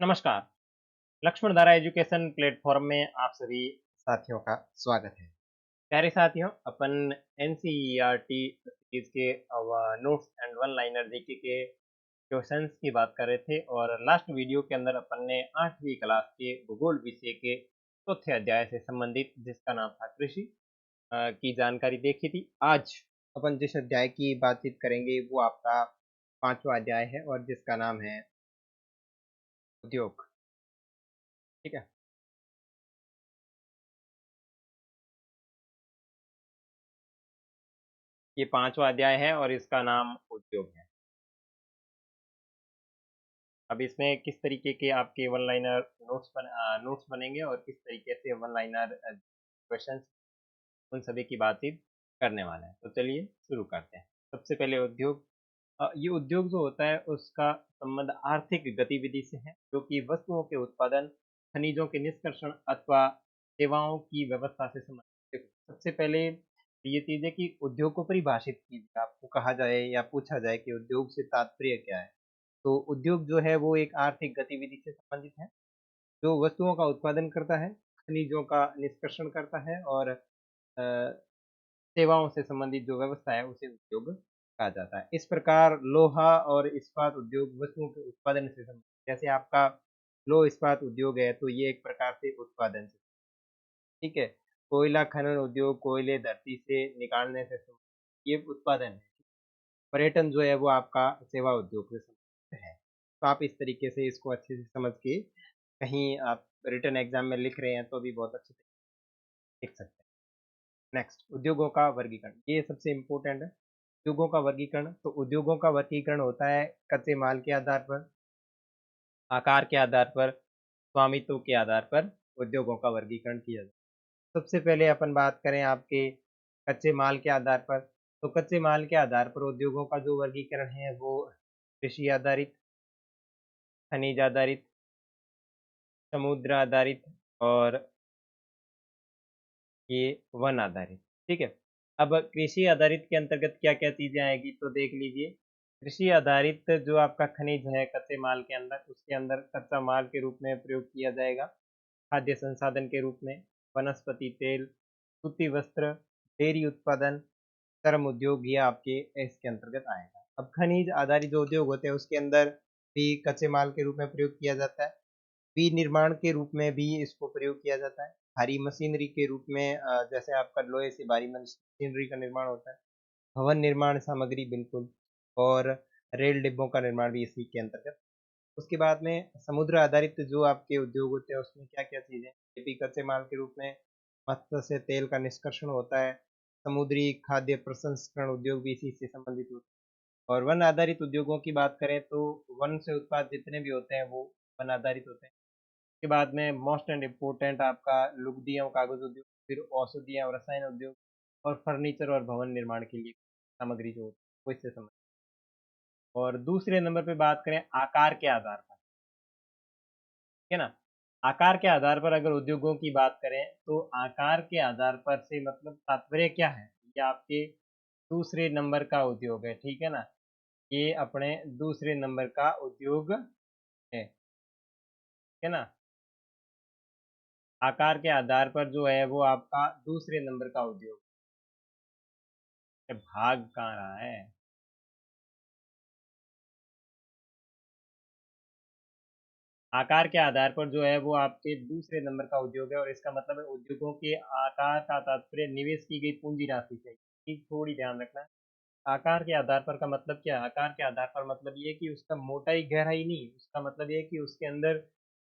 नमस्कार। लक्ष्मण धारा education platform में आप सभी साथियों का स्वागत है। प्यारे साथियों, अपन एनसीईआरटी सीरीज के notes and one liner GK के क्वेश्चंस की बात कर रहे थे और लास्ट वीडियो के अंदर अपन ने 8वीं क्लास के भूगोल विषय के चौथे अध्याय से संबंधित जिसका नाम था कृषि की जानकारी देखी थी। आज अपन जिस अध्याय की बातचीत करेंगे वो आपका 5वां अध्याय है और जिसका नाम है उद्योग। ठीक है। ये 5वां अध्याय है और इसका नाम उद्योग है। अब इसमें किस तरीके के आपके वन लाइनर नोट्स बनेंगे और किस तरीके से वन लाइनर क्वेश्चंस, उन सभी की बातचीत करने वाले हैं। तो चलिए शुरू करते हैं। सबसे पहले उद्योग। ये उद्योग जो होता है उसका संबंध आर्थिक गतिविधि से है, जो कि वस्तुओं के उत्पादन, खनिजों के निष्कर्षण अथवा सेवाओं की व्यवस्था से संबंधित है। सबसे पहले ये चीज है कि उद्योग को परिभाषित कीजिए। आपको कहा जाए या पूछा जाए कि उद्योग से तात्पर्य क्या है, तो उद्योग जो है वो एक आर्थिक गतिविधि से संबंधित है जो वस्तुओं का उत्पादन करता है, खनिजों का निष्कर्षण करता है और सेवाओं से संबंधित जो व्यवस्था है उसे उद्योग कहा जाता है। इस प्रकार लोहा और इस्पात उद्योग वस्तुओं के उत्पादन से संबंधित, जैसे आपका लौह इस्पात उद्योग है तो ये एक प्रकार से उत्पादन से, ठीक है। कोयला खनन उद्योग कोयले धरती से निकालने से संबंधित, ये उत्पादन है। पर्यटन जो है वो आपका सेवा उद्योग से संबंधित है। तो आप इस तरीके से इसको अच्छे से समझ के कहीं आप रिटन एग्जाम में लिख रहे हैं तो भी बहुत अच्छे से लिख सकते हैं। नेक्स्ट, उद्योगों का वर्गीकरण, ये सबसे इम्पोर्टेंट है। उद्योगों का वर्गीकरण, तो उद्योगों का वर्गीकरण होता है कच्चे माल के आधार पर, आकार के आधार पर, स्वामित्व के आधार पर उद्योगों का वर्गीकरण किया जाता है। सबसे पहले अपन बात करें आपके कच्चे माल के आधार पर, तो कच्चे माल के आधार पर उद्योगों का जो वर्गीकरण है वो कृषि आधारित, खनिज आधारित, समुद्र आधारित और ये वन आधारित। ठीक है। अब कृषि आधारित के अंतर्गत क्या क्या चीजें आएगी तो देख लीजिए। कृषि आधारित जो आपका खनिज है कच्चे माल के अंदर, उसके अंदर कच्चा माल के रूप में प्रयोग किया जाएगा, खाद्य संसाधन के रूप में वनस्पति तेल, सूती वस्त्र, डेयरी उत्पादन, चर्म उद्योग, ये आपके इसके अंतर्गत आएगा। अब खनिज आधारित जो उद्योग होते हैं उसके अंदर भी कच्चे माल के रूप में प्रयोग किया जाता है, विनिर्माण के रूप में भी इसको प्रयोग किया जाता है, भारी मशीनरी के रूप में जैसे आपका लोहे से भारी मशीनरी का निर्माण होता है, भवन निर्माण सामग्री बिल्कुल, और रेल डिब्बों का निर्माण भी इसी के अंतर्गत। उसके बाद में समुद्र आधारित जो आपके उद्योग होते हैं उसमें क्या क्या चीजें, ये भी कच्चे माल के रूप में मत्स्य से तेल का निष्कर्षण होता है, समुद्री खाद्य प्रसंस्करण उद्योग भी इसी से संबंधित होते हैं। और वन आधारित उद्योगों की बात करें तो वन से उत्पाद जितने भी होते हैं वो वन आधारित होते हैं। के बाद में मोस्ट एंड इम्पोर्टेंट आपका लुगदी और कागज उद्योग, फिर औषधियाँ और रसायन उद्योग, और फर्नीचर और भवन निर्माण के लिए सामग्री जो होती है वो इससे संबंधित। और दूसरे नंबर पे बात करें आकार के आधार पर, ठीक है ना। आकार के आधार पर अगर उद्योगों की बात करें तो आकार के आधार पर से मतलब तात्पर्य क्या है, ये आपके दूसरे नंबर का उद्योग है, ठीक है ना। ये अपने दूसरे नंबर का उद्योग है, ठीक है ना। आकार के आधार पर जो है वो आपका दूसरे नंबर का उद्योग है। भाग कहाँ रहा है। आकार के आधार पर जो है वो आपके दूसरे नंबर का उद्योग है और इसका मतलब है उद्योगों के आकार का तात्पर्य निवेश की गई पूंजी राशि से, ये थोड़ी ध्यान रखना है। आकार के आधार पर का मतलब क्या है, आकार के आधार पर मतलब ये कि उसका मोटाई गहराई नहीं, उसका मतलब ये कि उसके अंदर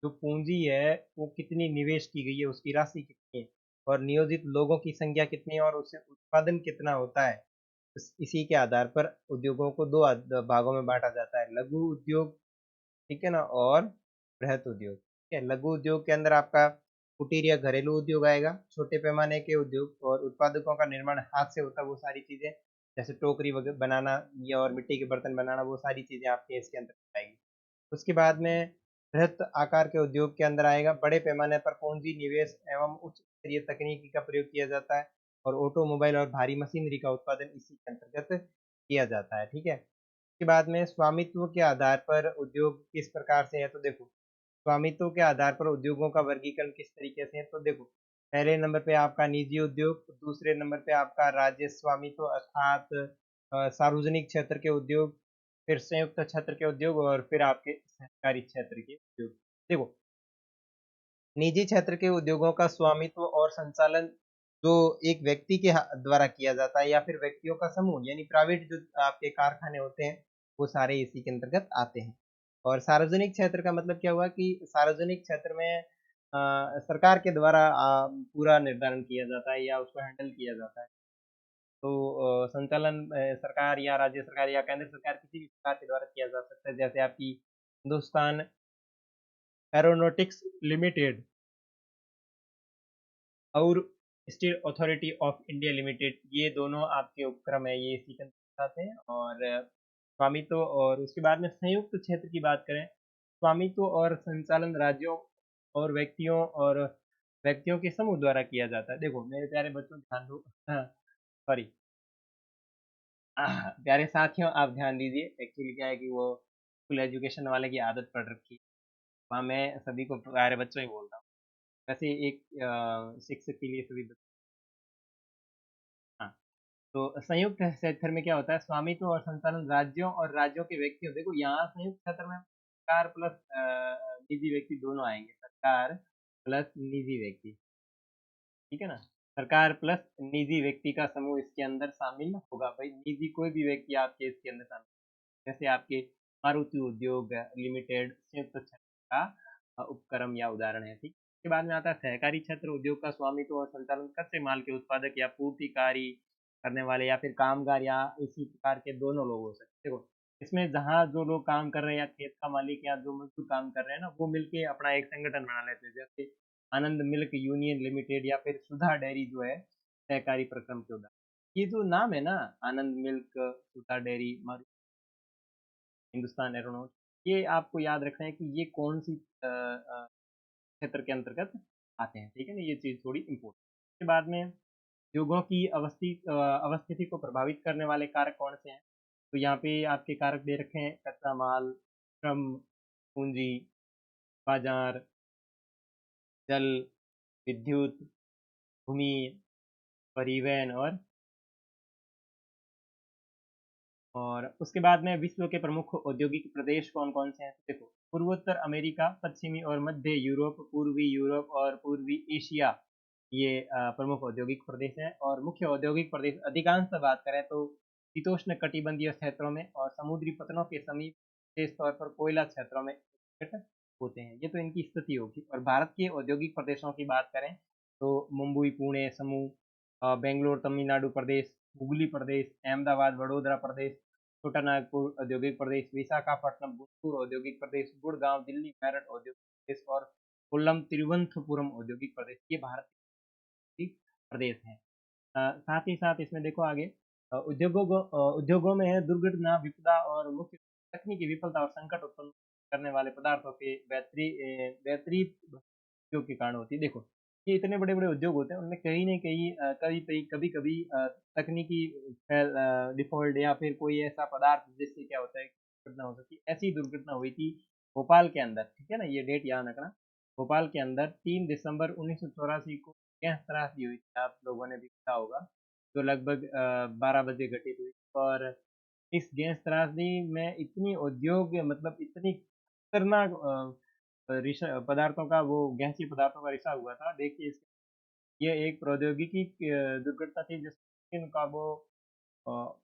जो पूंजी है वो कितनी निवेश की गई है, उसकी राशि कितनी है, और नियोजित लोगों की संख्या कितनी है और उससे उत्पादन कितना होता है। इसी के आधार पर उद्योगों को दो भागों में बांटा जाता है, लघु उद्योग, ठीक है ना, और बृहत उद्योग। ठीक है, लघु उद्योग के अंदर आपका कुटीर या घरेलू उद्योग आएगा, छोटे पैमाने के उद्योग और उत्पादकों का निर्माण हाथ से होता है, वो सारी चीजें जैसे टोकरी वगैरह बनाना या और मिट्टी के बर्तन बनाना, वो सारी चीजें आपके इसके अंदर आएगी। उसके बाद में बृहत आकार के उद्योग के अंदर आएगा, बड़े पैमाने पर पूंजी निवेश एवं उच्च स्तरीय तकनीकी का प्रयोग किया जाता है और ऑटोमोबाइल और भारी मशीनरी का उत्पादन इसी के अंतर्गत किया जाता है। ठीक है। उसके बाद में स्वामित्व के आधार पर उद्योग किस प्रकार से है, तो देखो स्वामित्व के आधार पर उद्योगों का वर्गीकरण किस तरीके से है, तो देखो पहले नंबर पे आपका निजी उद्योग, दूसरे नंबर पे आपका राज्य स्वामित्व अर्थात सार्वजनिक क्षेत्र के उद्योग, फिर संयुक्त क्षेत्र के उद्योग और फिर आपके सहकारी क्षेत्र के उद्योग। देखो निजी क्षेत्र के उद्योगों का स्वामित्व और संचालन जो एक व्यक्ति के द्वारा किया जाता है या फिर व्यक्तियों का समूह यानी प्राइवेट जो आपके कारखाने होते हैं वो सारे इसी के अंतर्गत आते हैं। और सार्वजनिक क्षेत्र का मतलब क्या हुआ कि सार्वजनिक क्षेत्र में सरकार के द्वारा पूरा निर्धारण किया जाता है या उसको हैंडल किया जाता है। तो संचालन सरकार या राज्य सरकार या केंद्र सरकार किसी भी सरकार के द्वारा किया जा सकता है, जैसे आपकी हिंदुस्तान एरोनॉटिक्स लिमिटेड और steel authority of India limited, ये दोनों आपके उपक्रम है, ये इसी के अंतर्गत आते हैं। और स्वामित्व और उसके बाद में संयुक्त क्षेत्र की बात करें, स्वामित्व और संचालन राज्यों और व्यक्तियों के समूह द्वारा किया जाता है। देखो मेरे प्यारे बच्चों ध्यान दो, सॉरी प्यारे साथियों आप ध्यान दीजिए, एक्चुअली क्या है कि वो स्कूल एजुकेशन वाले की आदत पड़ रखी है, वहाँ मैं सभी को प्यारे बच्चों ही बोलता हूँ। वैसे एक शिक्षक के लिए सभी बच्चे, हाँ। तो संयुक्त क्षेत्र में क्या होता है, स्वामित्व और संचालन राज्यों और राज्यों के व्यक्तियों, देखो यहाँ संयुक्त क्षेत्र में सरकार प्लस निजी व्यक्ति दोनों आएंगे, सरकार प्लस निजी व्यक्ति, ठीक है ना। सरकार प्लस निजी व्यक्ति का समूह इसके अंदर शामिल होगा। भाई निजी कोई भी व्यक्ति आपके इसके अंदर शामिल, जैसे आपके मारुति उद्योग लिमिटेड संयुक्त क्षेत्र का उपक्रम या उदाहरण है, ठीक। इसके बाद में आता है सहकारी क्षेत्र उद्योग का स्वामित्व और संचालन कच्चे माल के उत्पादक या पूर्तिकारी करने वाले या फिर कामगार या इसी प्रकार के दोनों लोग हो सकते हैं। देखो इसमें जहाँ जो लोग काम कर रहे हैं या खेत का मालिक या जो मजदूर काम कर रहे हैं ना, वो मिलके अपना एक संगठन बना लेते हैं, जैसे आनंद मिल्क यूनियन लिमिटेड या फिर सुधा डेयरी जो है सहकारी प्रक्रम के उदाहरण। ये जो नाम है ना, आनंद मिल्क, सुधा डेयरी, हिंदुस्तान एरोनॉट, ये आपको याद रखना है कि ये कौन सी क्षेत्र के अंतर्गत आते हैं, ठीक है ना, ये चीज थोड़ी इम्पोर्टेंट। इसके बाद में उद्योगों की अवस्थिति को प्रभावित करने वाले कारक कौन से हैं, तो यहाँ पे आपके कारक दे रखे हैं, कच्चा माल, श्रम, पूंजी, बाजार, जल, विद्युत, भूमि, परिवहन और उसके बाद में विश्व के प्रमुख औद्योगिक प्रदेश कौन कौन से हैं, तो देखो पूर्वोत्तर अमेरिका, पश्चिमी और मध्य यूरोप, पूर्वी यूरोप और पूर्वी एशिया, ये प्रमुख औद्योगिक प्रदेश हैं। और मुख्य औद्योगिक प्रदेश अधिकांश बात करें तो शीतोष्ण कटिबंधीय क्षेत्रों में और समुद्री पतनों के समीप, विशेष तौर पर कोयला क्षेत्रों में स्थित होते हैं। ये तो इनकी स्थिति होगी। और भारत के औद्योगिक प्रदेशों की बात करें तो मुंबई, पुणे, समूह, बेंगलोर, तमिलनाडु प्रदेश, हुगली प्रदेश, अहमदाबाद, वडोदरा प्रदेश, छोटा नागपुर औद्योगिक प्रदेश, विशाखापट्टनम, गुंटूर औद्योगिक प्रदेश, गुड़गांव, दिल्ली, मेरठ औद्योगिक प्रदेश और कोल्लम, तिरुवनंतपुरम औद्योगिक प्रदेश, ये भारत के प्रदेश हैं। साथ ही साथ इसमें देखो आगे उद्योगों में है दुर्घटना, विपदा और मुख्य तकनीकी विफलता और संकट उत्पन्न करने वाले पदार्थों के विपरीत उपयोग के कारण होती है। देखो ये इतने बड़े बड़े उद्योग होते हैं, उनमें कहीं न कहीं कभी कभी तकनीकी डिफॉल्ट या फिर कोई ऐसा पदार्थ जिससे क्या होता है दुर्घटना हो सकती है। ऐसी दुर्घटना हुई थी भोपाल के अंदर, ठीक है ना, ये डेट याद रखना। भोपाल के अंदर 3 दिसंबर 1984 को गैस त्रासदी हुई थी, आप लोगों ने भी देखा होगा, जो लगभग 12 बजे घटित हुई। और इस गैस त्रासदी में इतनी औद्योग मतलब इतनी खतरनाक पदार्थों का, वो गैसीय पदार्थों का रिसाव हुआ था। देखिए ये एक प्रौद्योगिकी दुर्घटना थी जिसमें कार्बो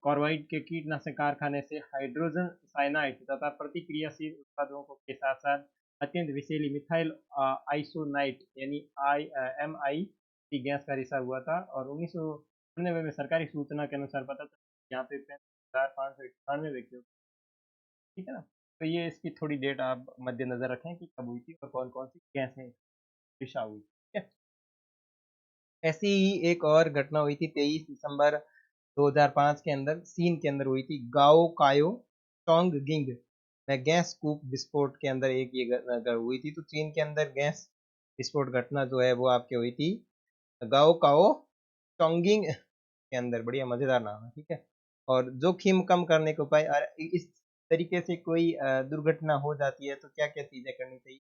कार्बाइड के कीटनाशक कारखाने से हाइड्रोजन साइनाइड तथा प्रतिक्रियाशील उत्पादों के साथ साथ अत्यंत विषैली मिथाइल आइसोनाइट यानी MI की गैस का रिसाव हुआ था। और 1999 में सरकारी सूचना के अनुसार पता चला यहाँ पे 35,598 व्यक्तियों, ठीक है ना। तो ये इसकी थोड़ी डेट आप मद्देनजर रखें कि कब हुई थी और कौन कौन सी गैसें रिसाव हुई, ठीक है। ऐसी ही एक और घटना हुई थी 23 दिसंबर 2005 के अंदर चीन के अंदर हुई थी, गाओ कायो चोंगगिंग में गैस कूप विस्फोट के अंदर एक ये घटना हुई थी। तो चीन के अंदर गैस विस्फोट घटना जो है वो आपके हुई थी गाओ काओ चोंगिंग के अंदर, बढ़िया मजेदार नाम है, ठीक है। और जोखिम कम करने के उपाय, इस तरीके से कोई दुर्घटना हो जाती है तो क्या क्या चीजें करनी चाहिए,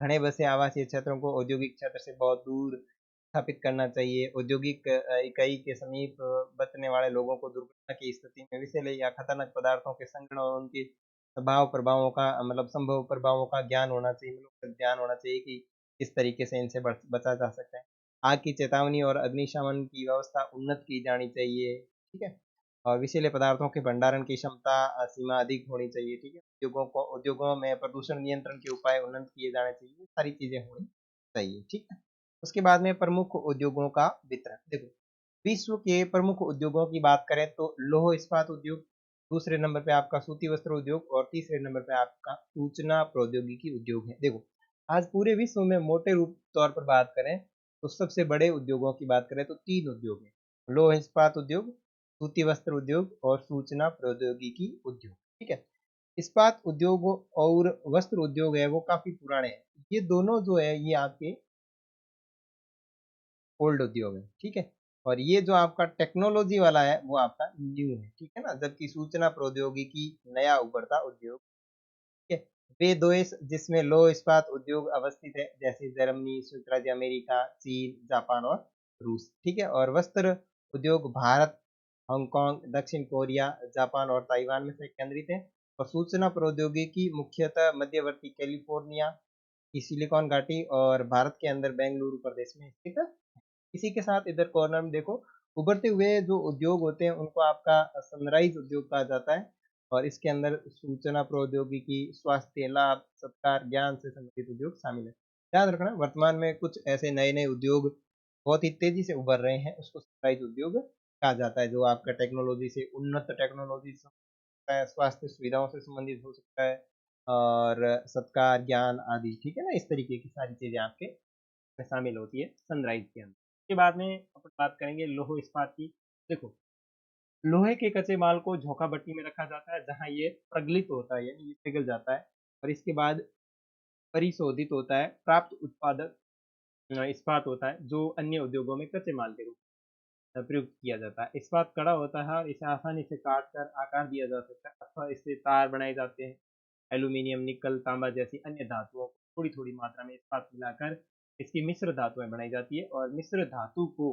घने बसे आवासीय क्षेत्रों को औद्योगिक क्षेत्र से बहुत दूर स्थापित करना चाहिए। औद्योगिक इकाई के समीप बसने वाले लोगों को दुर्घटना की स्थिति में विषैले या खतरनाक पदार्थों के संकट और उनके स्वभाव प्रभावों का मतलब संभव प्रभावों का ज्ञान होना चाहिए, मतलब ध्यान होना चाहिए कि किस तरीके से इनसे बचा जा सकता है। आग की चेतावनी और अग्निशमन की व्यवस्था उन्नत की जानी चाहिए, ठीक है? और विषैले पदार्थों के भंडारण की क्षमता सीमा अधिक होनी चाहिए, ठीक है? उद्योगों में प्रदूषण नियंत्रण के उपाय उन्नत किए जाने चाहिए, ये सारी चीज़ें होनी चाहिए, ठीक है? उसके बाद में प्रमुख उद्योगों का वितरण। देखो, विश्व के प्रमुख उद्योगों की बात करें तो लौह इस्पात उद्योग, दूसरे नंबर पे आपका सूती वस्त्र उद्योग और तीसरे नंबर पे आपका सूचना प्रौद्योगिकी उद्योग है। देखो, आज पूरे विश्व में मोटे रूप तौर पर बात करें तो सबसे बड़े उद्योगों की बात करें तो 3 उद्योग हैं। लौह इस्पात उद्योग, सूती वस्त्र उद्योग और सूचना प्रौद्योगिकी उद्योग, ठीक है? इस्पात उद्योग और वस्त्र उद्योग है वो काफ़ी पुराने हैं। ये दोनों जो है ये आपके ओल्ड उद्योग है, ठीक है? और ये जो आपका टेक्नोलॉजी वाला है वो आपका न्यू है, ठीक है ना? जबकि सूचना प्रौद्योगिकी नया उभरता उद्योग, ठीक है? वे देश जिसमें लौह इस्पात उद्योग अवस्थित है जैसे जर्मनी, संयुक्त राज्य अमेरिका, चीन, जापान और रूस, ठीक है? और वस्त्र उद्योग भारत, हांगकांग, दक्षिण कोरिया, जापान और ताइवान में से केंद्रित है। और सूचना प्रौद्योगिकी मुख्यतः मध्यवर्ती कैलिफोर्निया की सिलिकॉन घाटी और भारत के अंदर बेंगलुरु प्रदेश में स्थित है। इसी के साथ इधर कॉर्नर में देखो, उभरते हुए जो उद्योग होते हैं उनको आपका सनराइज उद्योग कहा जाता है। और इसके अंदर सूचना प्रौद्योगिकी, स्वास्थ्य लाभ, सत्कार, ज्ञान से संबंधित उद्योग शामिल है। ध्यान रखना, वर्तमान में कुछ ऐसे नए नए उद्योग बहुत ही तेजी से उभर रहे हैं, उसको सनराइज उद्योग कहा जाता है, जो आपका टेक्नोलॉजी से उन्नत टेक्नोलॉजी से सकता है, स्वास्थ्य सुविधाओं से संबंधित हो सकता है और सत्कार, ज्ञान आदि, ठीक है ना? इस तरीके की सारी चीजें आपके में शामिल होती है सनराइज के अंदर। उसके बाद में अपन बात करेंगे लौह इस्पात की। देखो, लोहे के कच्चे माल को झोंका भट्टी में रखा जाता है जहां ये प्रगलित होता है, यानी ये पिघल जाता है और इसके बाद परिशोधित होता है, प्राप्त उत्पादक इस्पात होता है जो अन्य उद्योगों में कच्चे माल के रूप में प्रयुक्त किया जाता है। इस्पात कड़ा होता है और इसे आसानी से काट कर आकार दिया जा सकता है अथवा इससे तार बनाए जाते हैं। एल्यूमीनियम, निकल, तांबा जैसी अन्य धातुओं को थोड़ी थोड़ी मात्रा में इस्पात मिलाकर इसकी मिश्र धातुएं बनाई जाती है और मिश्र धातु को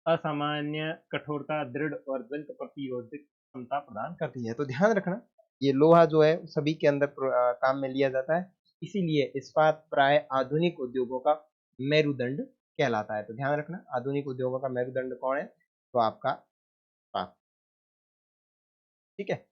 असामान्य कठोरता, दृढ़ और जंग प्रतिरोधक क्षमता प्रदान करती है। तो ध्यान रखना, ये लोहा जो है सभी के अंदर काम में लिया जाता है, इसीलिए इस्पात प्राय आधुनिक उद्योगों का मेरुदंड कहलाता है। तो ध्यान रखना, आधुनिक उद्योगों का मेरुदंड कौन है? तो आपका इस्पात, ठीक है?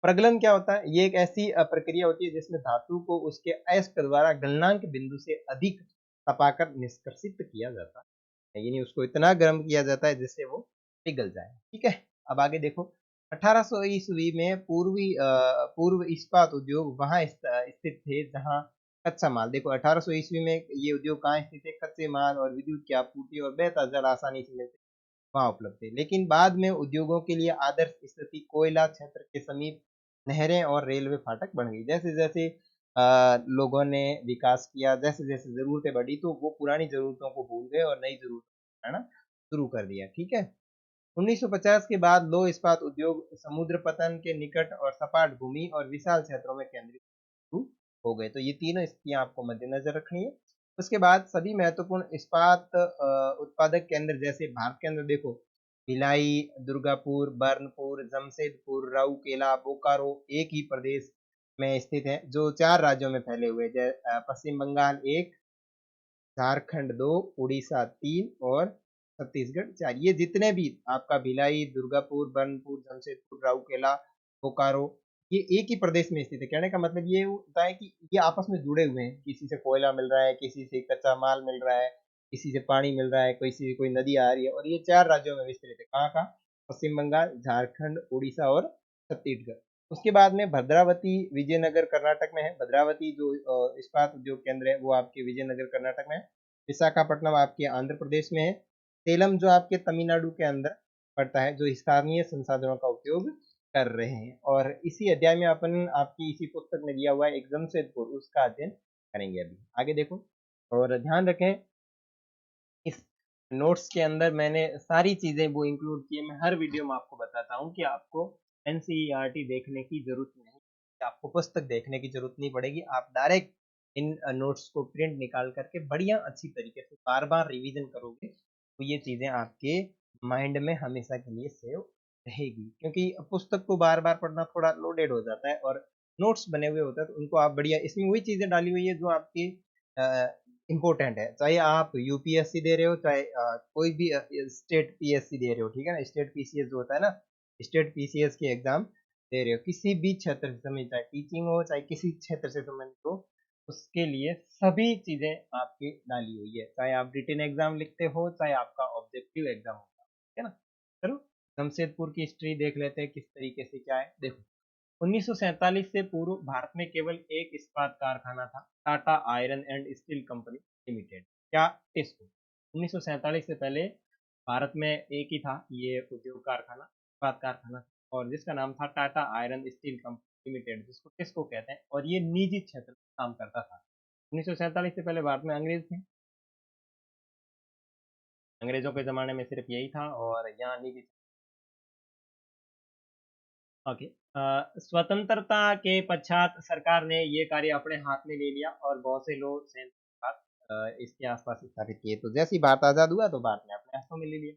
प्रगलन क्या होता है? ये एक ऐसी प्रक्रिया होती है जिसमें धातु को उसके अयस्क द्वारा गलनांक बिंदु से अधिक तपाकर निष्कर्षित किया जाता है, यानी उसको इतना गर्म किया जाता है जिससे वो पिघल जाए, ठीक है? अब आगे देखो, 1800 ईस्वी में पूर्व इस्पात उद्योग वहां स्थित थे जहां कच्चा माल, देखो 1800 ईस्वी में ये उद्योग कहाँ स्थित है? कच्चे माल और विद्युत की आपूर्ति और बेहतर जल आसानी से मिलते वहाँ उपलब्ध थे। लेकिन बाद में उद्योगों के लिए आदर्श स्थिति कोयला क्षेत्र के समीप नहरें और रेलवे फाटक बन गई। जैसे-जैसे लोगों ने विकास किया, जैसे-जैसे ज़रूरतें बढ़ी तो वो पुरानी ज़रूरतों को भूल गए और नई ज़रूरतों को बनाना शुरू कर दिया, ठीक है? 1950 के बाद लौह इस्पात उद्योग समुद्र पतन के निकट और सपाट भूमि और विशाल क्षेत्रों में केंद्रित शुरू हो गए। तो ये तीनों स्थितियां आपको मद्देनजर रखनी है। उसके बाद सभी महत्वपूर्ण इस्पात उत्पादक केंद्र जैसे भारत के अंदर देखो, भिलाई, दुर्गापुर, बर्नपुर, जमशेदपुर, राउरकेला, बोकारो एक ही प्रदेश में स्थित है जो 4 राज्यों में फैले हुए हैं। पश्चिम बंगाल 1, झारखंड 2, उड़ीसा 3 और छत्तीसगढ़ 4। ये जितने भी आपका भिलाई, दुर्गापुर, बर्नपुर, जमशेदपुर, राउरकेला, बोकारो, ये एक ही प्रदेश में स्थित है। कहने का मतलब ये होता है कि ये आपस में जुड़े हुए हैं। किसी से कोयला मिल रहा है, किसी से कच्चा माल मिल रहा है, किसी से पानी मिल रहा है, किसी से कोई नदी आ रही है और ये 4 राज्यों में विस्तृत है। कहाँ-कहाँ? पश्चिम बंगाल, झारखंड, उड़ीसा और छत्तीसगढ़। उसके बाद में भद्रावती विजयनगर कर्नाटक में है। भद्रावती जो इस्पात उद्योग केंद्र है वो आपके विजयनगर कर्नाटक में है। विशाखापट्टनम आपके आंध्र प्रदेश में है। सेलम जो आपके तमिलनाडु के अंदर पड़ता है, जो स्थानीय संसाधनों का उपयोग कर रहे हैं। और इसी अध्याय में अपन आपकी इसी पुस्तक में दिया हुआ है एक जमशेदपुर, उसका अध्ययन करेंगे अभी। आगे देखो और ध्यान रखें, इस नोट्स के अंदर मैंने सारी चीज़ें वो इंक्लूड की है। मैं हर वीडियो में आपको बताता हूँ कि आपको एनसीईआरटी देखने की ज़रूरत नहीं, आपको पुस्तक देखने की ज़रूरत नहीं पड़ेगी। आप डायरेक्ट इन नोट्स को प्रिंट निकाल करके बढ़िया अच्छी तरीके से बार बार रिवीजन करोगे तो ये चीजें आपके माइंड में हमेशा के लिए सेव रहेगी, क्योंकि पुस्तक को बार बार पढ़ना थोड़ा लोडेड हो जाता है और नोट्स बने हुए होते हैं तो उनको आप बढ़िया, इसमें वही चीजें डाली हुई है जो आपकी इम्पोर्टेंट है, चाहे आप यूपीएससी दे रहे हो, चाहे कोई भी स्टेट पीएससी दे रहे हो, ठीक है ना, स्टेट पीसीएस जो होता है ना, स्टेट पीसीएस की एग्जाम दे रहे हो, किसी भी क्षेत्र से संबंधित, चाहे टीचिंग हो चाहे किसी क्षेत्र से संबंधित हो, उसके लिए सभी चीजें आपकी डाली हुई है, चाहे आप रिटन एग्जाम लिखते हो चाहे आपका ऑब्जेक्टिव एग्जाम होगा, ठीक है ना। चलो जमशेदपुर की हिस्ट्री देख लेते हैं किस तरीके से क्या है। देखो 1947 से पूर्व भारत में केवल एक इस्पात कारखाना था, Tata iron and steel company limited, क्या टिस्को। 1947 से पहले भारत में एक ही था ये उद्योग कारखाना, इस्पात कारखाना, और जिसका नाम था Tata iron steel company limited, जिसको टिस्को कहते हैं, और ये निजी क्षेत्र में काम करता था। 1947 से पहले भारत में अंग्रेज थे, अंग्रेजों के जमाने में सिर्फ यही था, और यहाँ निजी। ओके। स्वतंत्रता के पश्चात सरकार ने ये कार्य अपने हाथ में ले लिया और बहुत से लोग संयुक्त राष्ट्र इसके आसपास स्थापित किए, तो जैसे ही भारत आजाद हुआ तो भारत ने अपने हाथों में ले लिया।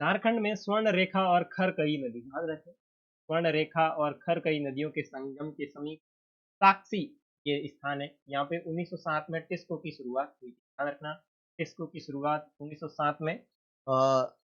झारखंड में स्वर्ण रेखा और खरकई नदी, याद रखें, स्वर्ण रेखा और खरकई नदियों के संगम के समीप साक्षी ये स्थान है, यहाँ पे 1907 में टिस्को की शुरुआत हुई थी, ध्यान रखना, टिस्को की शुरुआत 1907 में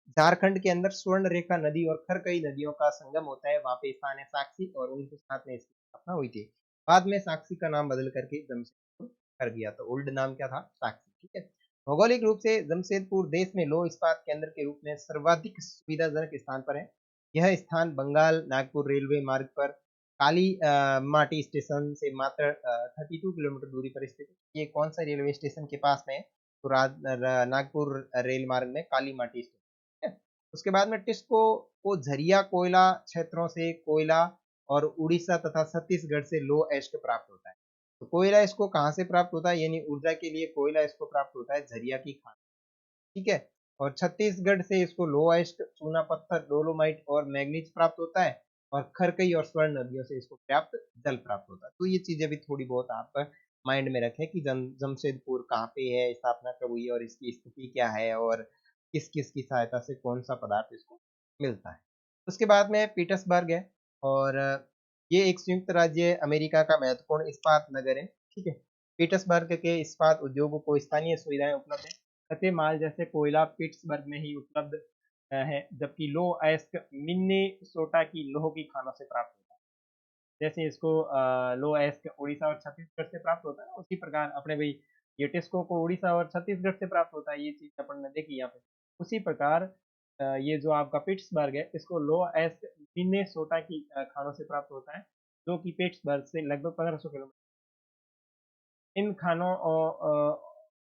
झारखंड के अंदर स्वर्ण रेखा नदी और खरकई नदियों का संगम होता है, वहां पे स्थान है साक्षी, और 1907 में इसकी स्थापना हुई थी। बाद में साक्षी का नाम बदल करके जमशेदपुर कर दिया, तो ओल्ड नाम क्या था, साक्षी, ठीक है। भौगोलिक रूप से जमशेदपुर देश में लौह इस्पात केंद्र के रूप में सर्वाधिक सुविधाजनक स्थान पर है। यह स्थान बंगाल नागपुर रेलवे मार्ग पर काली माटी स्टेशन से मात्र 32 किलोमीटर दूरी पर स्थित है। ये कौन सा रेलवे स्टेशन के पास में है, तो नागपुर रेल मार्ग में काली माटी स्टेशन है। उसके बाद में टिस्को को झरिया कोयला क्षेत्रों से कोयला और उड़ीसा तथा छत्तीसगढ़ से लो एस्क प्राप्त होता है। तो कोयला इसको कहाँ से प्राप्त होता है, यानी ऊर्जा के लिए कोयला इसको प्राप्त होता है झरिया की खान, ठीक है। और छत्तीसगढ़ से इसको लोएस्ट चूना पत्थर डोलोमाइट और मैग्नीज प्राप्त होता है, और खरकई और स्वर्ण नदियों से इसको पर्याप्त जल प्राप्त होता है। तो ये चीजें भी थोड़ी बहुत आप माइंड में रखें कि जमशेदपुर कहाँ पे है, स्थापना कब हुई है, और इसकी स्थिति क्या है, और किस किस की सहायता से कौन सा पदार्थ इसको मिलता है। उसके बाद में पीटर्सबर्ग है, और ये एक संयुक्त राज्य अमेरिका का महत्वपूर्ण इस्पात नगर है, ठीक है। पीटर्सबर्ग के इस्पात उद्योगों को स्थानीय सुविधाएं उपलब्ध है, कच्चे माल जैसे कोयला पिट्सबर्ग में ही उपलब्ध है, जबकि लो अयस्क मिन्नेसोटा की लोह की खानों से प्राप्त होता है। जैसे इसको लो अयस्क उड़ीसा और छत्तीसगढ़ से प्राप्त होता है, उसी प्रकार अपने भाई ये टिस्को को उड़ीसा और छत्तीसगढ़ से प्राप्त होता है, ये चीज अपन ने देखी यहाँ पे। उसी प्रकार ये जो आपका पिट्सबर्ग है इसको लो अयस्क मिन्नेसोटा की खानों से प्राप्त होता है, जो कि पिट्सबर्ग से लगभग 1500 किलोमीटर। इन खानों और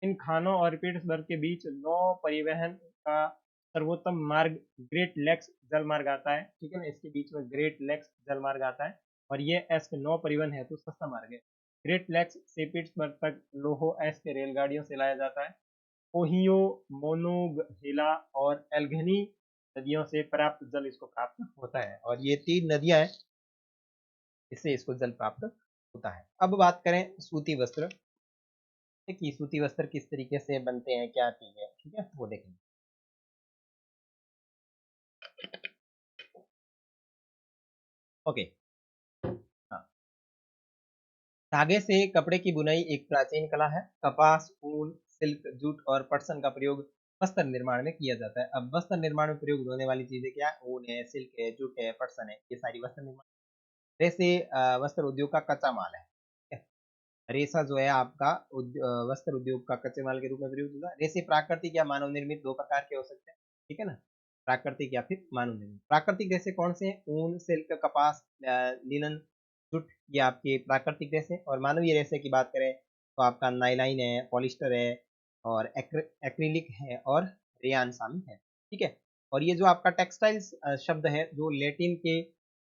इन खानों और पीट्सबर्ग के बीच नौ परिवहन का सर्वोत्तम मार्ग ग्रेट लेक्स जल मार्ग आता है, ठीक है ना, इसके बीच में ग्रेट लेक्स जल मार्ग आता है, और ये एस्क नौ परिवहन हेतु सस्ता मार्ग है। ग्रेट लेक्स से पीट्सबर्ग तक लोहो एस्क रेलगाड़ियों से लाया जाता है। ओहियो, मोनोगहेला और एल्गनी नदियों से पर्याप्त जल इसको प्राप्त होता है, और ये तीन नदियां हैं, इससे इसको जल प्राप्त होता है। अब बात करें सूती वस्त्र कि सूती वस्त्र किस तरीके से बनते हैं, क्या चीज है, ठीक है, वो देखेंगे। ओके। हाँ, धागे से कपड़े की बुनाई एक प्राचीन कला है। कपास, ऊन, सिल्क, जूट और पटसन का प्रयोग वस्त्र निर्माण में किया जाता है। अब वस्त्र निर्माण में प्रयोग होने वाली चीजें क्या है, ऊन है, सिल्क है, जूट है, पटसन है, ये सारी वस्त्र निर्माण, जैसे वस्त्र उद्योग का कच्चा माल है, ठीक है? रेशा जो है आपका वस्त्र उद्योग का कच्चे माल के रूप में प्रयुक्त होता है। रेशे प्राकृतिक या मानव निर्मित दो प्रकार के हो सकते हैं, ठीक है ना, प्राकृतिक या फिर मानव निर्मित। प्राकृतिक रेशे कौन से हैं, ऊन, सिल्क, कपास, लिनन, जूट, ये आपके प्राकृतिक रेशे। और मानवीय रेशे की बात करें तो आपका नाइलाइन है, पॉलिस्टर है, और एक्रिलिक है, और रेयान शामिल है, ठीक है। और ये जो आपका टेक्सटाइल्स शब्द है जो लेटिन के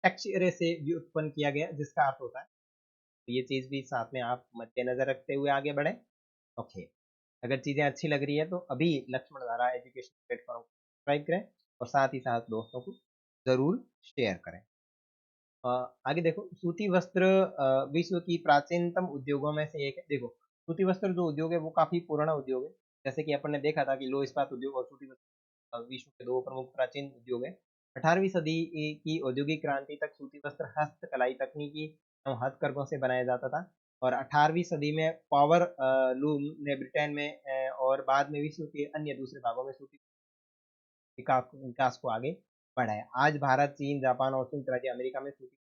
टेक्सचरे से व्युत्पन्न किया गया, जिसका अर्थ होता है, तो ये चीज भी साथ में आप मद्देनजर रखते हुए आगे बढ़े। ओके। अगर चीजें अच्छी लग रही है तो अभी लक्ष्मण धारा एजुकेशन प्लेटफॉर्म को सब्सक्राइब करें, और साथ ही साथ दोस्तों को जरूर शेयर करें। आगे देखो, सूती वस्त्र विश्व की प्राचीनतम उद्योगों में से एक है। देखो सूती वस्त्र जो उद्योग है वो काफ़ी पुराना उद्योग है। जैसे कि अपन ने देखा था कि लौह इस्पात उद्योग और सूती वस्त्र विश्व के 2 प्रमुख प्राचीन उद्योग हैं। 18वीं सदी की औद्योगिक क्रांति तक सूती वस्त्र हस्तकलाई तकनीकी एवं हथकरघों से बनाया जाता था और 18वीं सदी में पावर लूम ने ब्रिटेन में और बाद में विश्व के अन्य दूसरे भागों में सूती विकास को आगे बढ़ाया। आज भारत, चीन, जापान और संयुक्त राज्य अमेरिका में सूती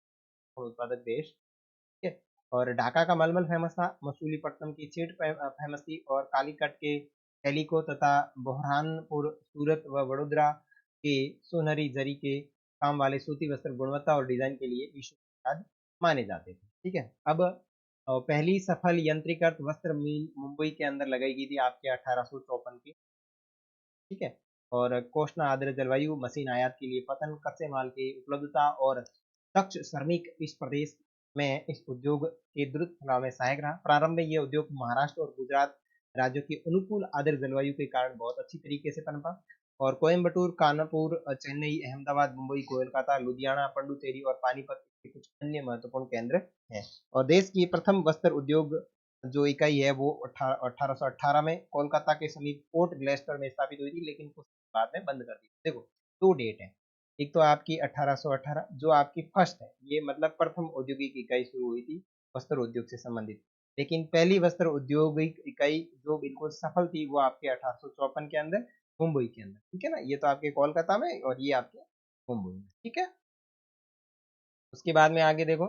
उत्पादक देश, ठीक है। और ढाका का मलमल फेमस था, मसूलीपट्टनम की चीट फेमस थी और कालीकट के कैलिको तथा बुरहानपुर, सूरत व वडोदरा के सोनहरी जरी के काम वाले सूती वस्त्र गुणवत्ता और डिजाइन के लिए विश्व विख्यात माने जाते थे, ठीक है। अब पहली सफल यंत्रीकृत वस्त्र मिल मुंबई के अंदर लगाई गई थी आपके 1854 की, ठीक है। और कोष्णा आर्द्र जलवायु, मशीन आयात के लिए पतन, कच्चे माल की उपलब्धता और दक्ष श्रमिक इस प्रदेश में इस उद्योग के द्रुत फैलाव में सहायक रहा। प्रारंभ में ये उद्योग महाराष्ट्र और गुजरात राज्यों की अनुकूल आर्द्र जलवायु के कारण बहुत अच्छी तरीके से पनपा और कोयम्बटूर, कानपुर, चेन्नई, अहमदाबाद, मुंबई, कोलकाता, लुधियाना, पंडुचेरी और पानीपत के कुछ अन्य महत्वपूर्ण केंद्र हैं। और देश की प्रथम वस्त्र उद्योग जो इकाई है वो 1818 में कोलकाता के समीप पोर्ट ग्लेस्टर में स्थापित हुई थी, लेकिन कुछ बाद में बंद कर दी। देखो, दो डेट है, एक तो आपकी 1818 जो आपकी फर्स्ट है, ये मतलब प्रथम औद्योगिक इकाई शुरू हुई थी वस्त्र उद्योग से संबंधित, लेकिन पहली वस्त्र औद्योगिक इकाई जो बिल्कुल सफल थी वो आपके 1854 के अंदर मुंबई के अंदर, ठीक है ना। ये तो आपके कोलकाता में और ये आपके मुंबई में, ठीक है। उसके बाद में आगे देखो,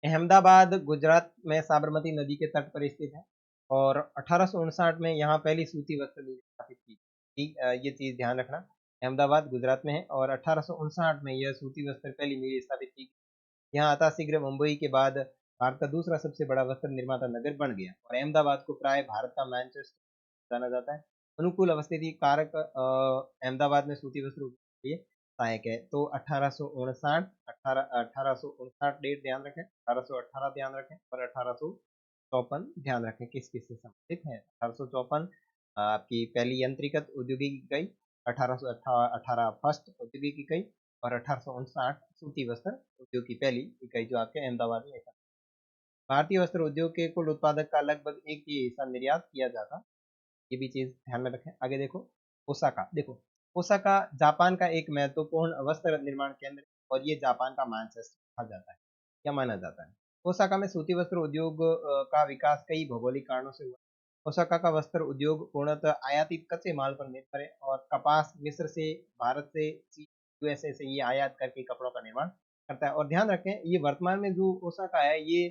अहमदाबाद गुजरात में साबरमती नदी के तट पर स्थित है और 1859 में यहाँ पहली सूती वस्त्र मिल स्थापित की। ठीक, ये चीज ध्यान रखना, अहमदाबाद गुजरात में है और 1859 में यह सूती वस्त्र पहली मिल स्थापित की। यहाँ आता शीघ्र मुंबई के बाद भारत का दूसरा सबसे बड़ा वस्त्र निर्माता नगर बन गया और अहमदाबाद को प्राय भारत का मैनचेस्टर जाना जाता है। अनुकूल अवस्थिति कारक अहमदाबाद में सूती वस्त्र उद्योग के लिए सहायक है। तो 1859, 1859 डेट ध्यान रखें, 1818 ध्यान रखें और 1854 ध्यान रखें किस किस से संबंधित है। 1854 आपकी पहली यंत्रीकृत औद्योगिक इकाई, 1818 फर्स्ट औद्योगिक इकाई और 1859 सूती वस्त्र उद्योग की पहली इकाई जो आपके अहमदाबाद में है। भारतीय वस्त्र उद्योग के कुल उत्पादक का लगभग एक ही हिस्सा निर्यात किया जाता, ये भी चीज ध्यान में रखें। आगे देखो, ओसाका, देखो ओसाका जापान का एक महत्वपूर्ण वस्त्र निर्माण केंद्र और ये जापान का मैनचेस्टर कहा जाता है, क्या माना जाता है। ओसाका में सूती वस्त्र उद्योग का विकास कई भौगोलिक कारणों से हुआ। ओसाका का वस्त्र उद्योग पूर्णतः आयातित कच्चे माल पर निर्भर है और कपास मिस्र से, भारत से, यूएसए से ये आयात करके कपड़ों का निर्माण करता है। और ध्यान रखें, ये वर्तमान में जो ओसाका है ये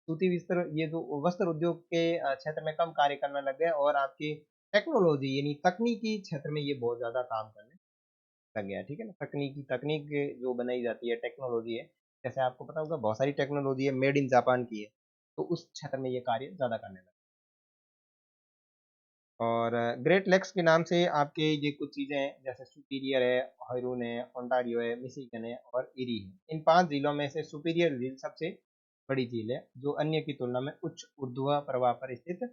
सूती वस्त्र, ये जो वस्त्र उद्योग के क्षेत्र में कम कार्य करने लग गए और आपकी टेक्नोलॉजी यानी तकनीकी क्षेत्र में ये बहुत ज्यादा काम करने लग गया है, ठीक है ना। तकनीक जो बनाई जाती है, टेक्नोलॉजी है, जैसे आपको पता होगा बहुत सारी टेक्नोलॉजी है मेड इन जापान की है, तो उस क्षेत्र में ये कार्य ज्यादा करने लगा। और ग्रेट लेक्स के नाम से आपके ये कुछ चीजें हैं, जैसे सुपीरियर है, हरून है, ओंटारियो है, मिशिगन है और इरी है। इन 5 जिलों में से सुपीरियर झील सबसे बड़ी झील है जो अन्य की तुलना में उच्च ऊर्ध्व प्रवाह पर स्थित है।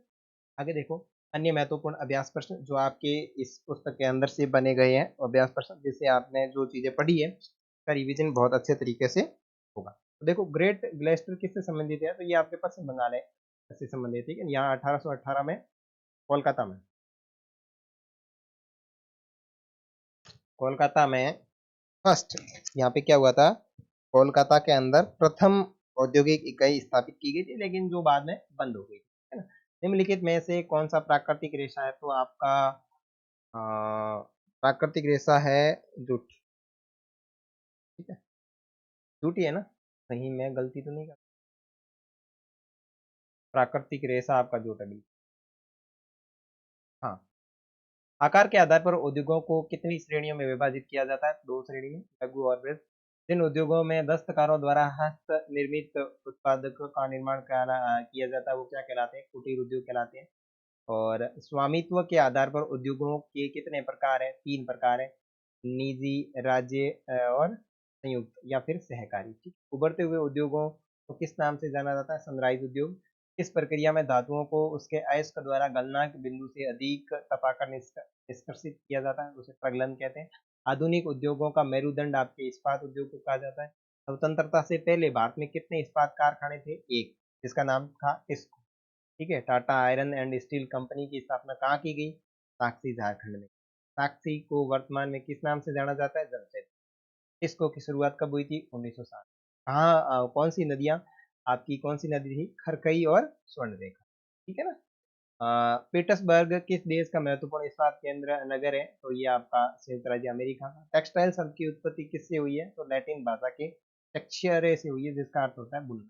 आगे देखो, अन्य महत्वपूर्ण अभ्यास प्रश्न जो आपके इस पुस्तक के अंदर से बने गए हैं, अभ्यास प्रश्न जिससे आपने जो चीजें पढ़ी है उसका रिवीजन बहुत अच्छे तरीके से होगा। तो देखो, ग्रेट ग्लेशियर किससे संबंधित है, तो ये आपके पश्चिम बंगाल है से संबंधित, ठीक है। यहाँ 1818 में कोलकाता में, कोलकाता में फर्स्ट, यहाँ पे क्या हुआ था, कोलकाता के अंदर प्रथम औद्योगिक इकाई स्थापित की गई थी, लेकिन जो बाद में बंद हो गई, है ना। निम्नलिखित में से कौन सा प्राकृतिक रेशा है, तो आपका प्राकृतिक रेशा है जूट, ठीक है, जूट ही है ना, कहीं मैं गलती तो नहीं कर, प्राकृतिक रेशा आपका जूट है बिल्कुल। हाँ, आकार के आधार पर उद्योगों को कितनी श्रेणियों में विभाजित किया जाता है, 2 श्रेणी में, लघु और बृहत। जिन उद्योगों में दस्तकारों द्वारा हस्त निर्मित उत्पादकों का निर्माण किया जाता है वो क्या कहलाते हैं, कुटीर उद्योग कहलाते हैं। और स्वामित्व के आधार पर उद्योगों के कितने प्रकार हैं, 3 प्रकार हैं, निजी, राज्य और संयुक्त या फिर सहकारी, ठीक। उभरते हुए उद्योगों को किस नाम से जाना जाता है, सनराइज उद्योग। इस प्रक्रिया में धातुओं को उसके अयस्क द्वारा गलनांक बिंदु से अधिक तपाकर निष्कर्षित किया जाता है, उसे प्रगलन कहते हैं। आधुनिक उद्योगों का मेरुदंड आपके इस्पात उद्योग को कहा जाता है। स्वतंत्रता से पहले भारत में कितने इस्पात कारखाने थे, एक, जिसका नाम था टिस्को, ठीक है। Tata iron and steel company की स्थापना कहाँ की गई? साक्षी, झारखंड में। साक्षी को वर्तमान में किस नाम से जाना जाता है? जमशेदपुर। इसको की शुरुआत कब हुई थी? 1960। कहाँ कौन सी नदियां आपकी, कौन सी नदी थी? खरकई और स्वर्णरेखा, ठीक है ना। पीटर्सबर्ग किस देश का महत्वपूर्ण इस्पात केंद्र नगर है? तो ये आपका संयुक्त राज्य अमेरिका का। टेक्सटाइल शब्द की उत्पत्ति किससे हुई है? तो लैटिन भाषा के टेक्सचरे से हुई है, जिसका अर्थ होता है बुनना।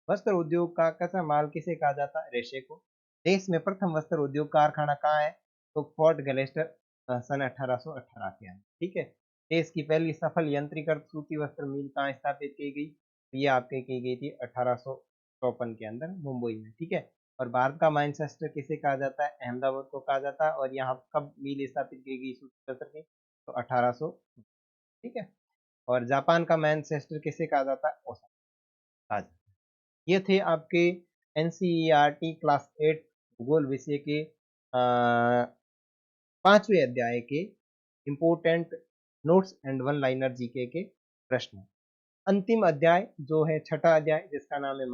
वस्त्र उद्योग का कच्चा माल किसे कहा जाता है? रेशे को। देश में प्रथम वस्त्र उद्योग कारखाना कहाँ है? तो फोर्ट ग्लेस्टर, सन 1818 के अंदर, ठीक है। देश की पहली सफल यंत्रीकृत सूती वस्त्र मिल कहाँ स्थापित की गई? तो ये आपके की गई थी 1854 के अंदर, मुंबई में, ठीक है। और भारत का मैनचेस्टर किसे कहा जाता है? अहमदाबाद को कहा जाता है। और यहाँ कब मिल स्थापित की गई सूती वस्त्र की? तो 1800, ठीक है। और जापान का मैनचेस्टर किसे कहा जाता है? ओसाका कहा जाता है। ये थे आपके एनसीईआरटी क्लास 8 भूगोल विषय के 5वें अध्याय के important notes and one liner GK के प्रश्न। अंतिम अध्याय जो है छठा अध्याय, जिसका नाम है